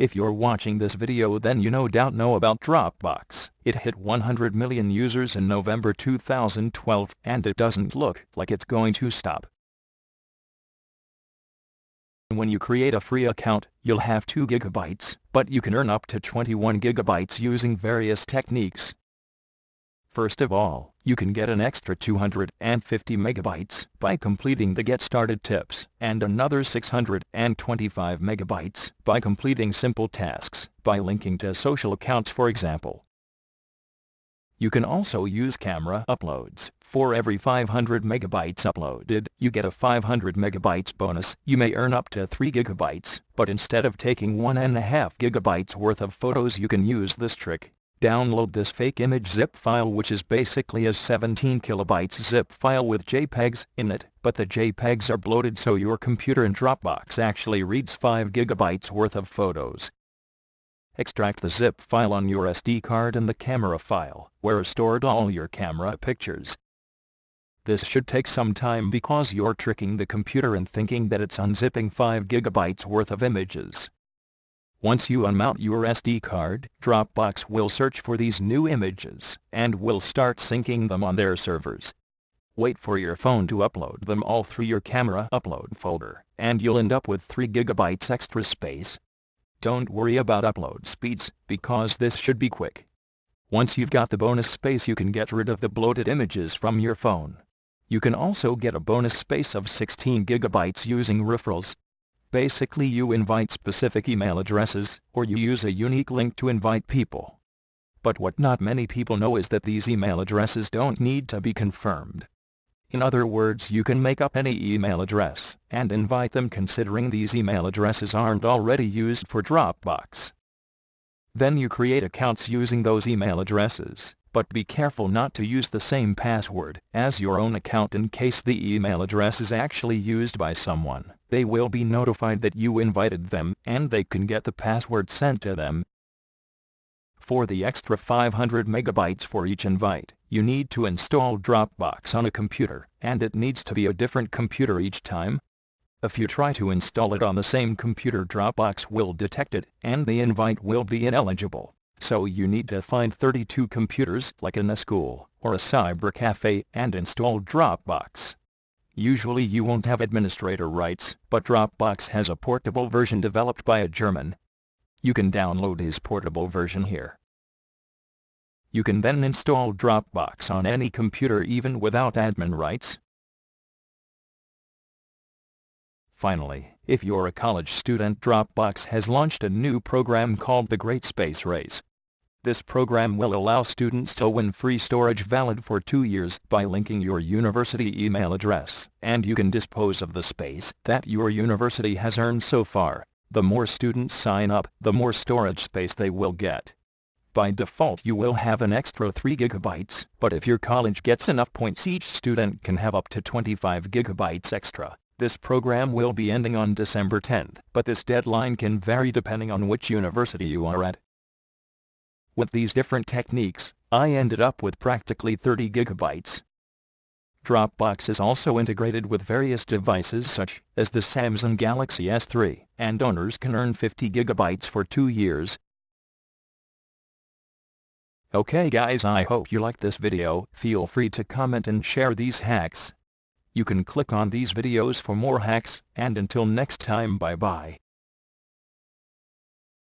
If you're watching this video, then you no doubt know about Dropbox. It hit 100 million users in November 2012, and it doesn't look like it's going to stop. When you create a free account, you'll have 2 gigabytes, but you can earn up to 21 gigabytes using various techniques. First of all, you can get an extra 250 megabytes by completing the Get Started tips, and another 625 megabytes by completing simple tasks, by linking to social accounts, for example. You can also use camera uploads. For every 500 megabytes uploaded, you get a 500 megabytes bonus. You may earn up to 3 gigabytes, but instead of taking 1.5 gigabytes worth of photos, you can use this trick. Download this fake image zip file, which is basically a 17 kilobytes zip file with JPEGs in it, but the JPEGs are bloated, so your computer in Dropbox actually reads 5 gigabytes worth of photos. Extract the zip file on your SD card in the camera file, where are stored all your camera pictures. This should take some time because you're tricking the computer in thinking that it's unzipping 5 gigabytes worth of images. Once you unmount your SD card, Dropbox will search for these new images, and will start syncing them on their servers. Wait for your phone to upload them all through your camera upload folder, and you'll end up with 3 gigabytes extra space. Don't worry about upload speeds, because this should be quick. Once you've got the bonus space, you can get rid of the bloated images from your phone. You can also get a bonus space of 16 gigabytes using referrals. Basically, you invite specific email addresses, or you use a unique link to invite people. But what not many people know is that these email addresses don't need to be confirmed. In other words, you can make up any email address and invite them, considering these email addresses aren't already used for Dropbox. Then you create accounts using those email addresses, but be careful not to use the same password as your own account in case the email address is actually used by someone. They will be notified that you invited them, and they can get the password sent to them. For the extra 500 megabytes for each invite, you need to install Dropbox on a computer, and it needs to be a different computer each time. If you try to install it on the same computer, Dropbox will detect it, and the invite will be ineligible. So you need to find 32 computers, like in a school or a cyber cafe, and install Dropbox. Usually you won't have administrator rights, but Dropbox has a portable version developed by a German. You can download his portable version here. You can then install Dropbox on any computer even without admin rights. Finally, if you're a college student, Dropbox has launched a new program called the Great Space Race. This program will allow students to win free storage valid for 2 years by linking your university email address, and you can dispose of the space that your university has earned so far. The more students sign up, the more storage space they will get. By default, you will have an extra 3 gigabytes, but if your college gets enough points, each student can have up to 25 gigabytes extra. This program will be ending on December 10th, but this deadline can vary depending on which university you are at. With these different techniques, I ended up with practically 30 gigabytes. Dropbox is also integrated with various devices such as the Samsung Galaxy S3, and owners can earn 50 gigabytes for 2 years. Okay guys, I hope you liked this video. Feel free to comment and share these hacks. You can click on these videos for more hacks, and until next time, bye bye.